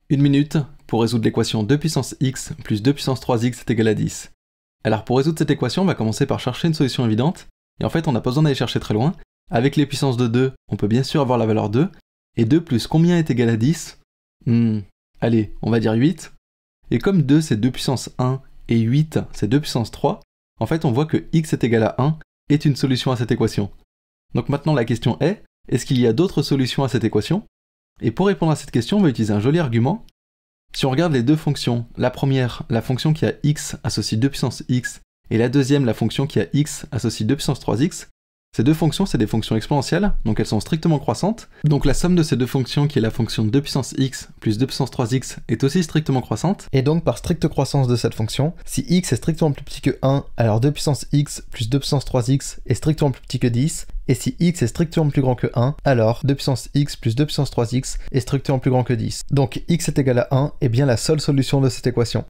Une minute pour résoudre l'équation 2 puissance x plus 2 puissance 3x est égal à 10. Alors pour résoudre cette équation, on va commencer par chercher une solution évidente, et en fait on n'a pas besoin d'aller chercher très loin. Avec les puissances de 2, on peut bien sûr avoir la valeur 2, et 2 plus combien est égal à 10 Allez, on va dire 8. Et comme 2 c'est 2 puissance 1, et 8 c'est 2 puissance 3, en fait on voit que x est égal à 1 est une solution à cette équation. Donc maintenant la question est-ce qu'il y a d'autres solutions à cette équation? Et pour répondre à cette question, on va utiliser un joli argument. Si on regarde les deux fonctions, la première, la fonction qui a x associe 2 puissance x, et la deuxième, la fonction qui a x associe 2 puissance 3x, ces deux fonctions, c'est des fonctions exponentielles, donc elles sont strictement croissantes. Donc la somme de ces deux fonctions, qui est la fonction 2 puissance x plus 2 puissance 3x, est aussi strictement croissante. Et donc par stricte croissance de cette fonction, si x est strictement plus petit que 1, alors 2 puissance x plus 2 puissance 3x est strictement plus petit que 10, et si x est strictement plus grand que 1, alors 2 puissance x plus 2 puissance 3x est strictement plus grand que 10. Donc x est égal à 1 est bien la seule solution de cette équation.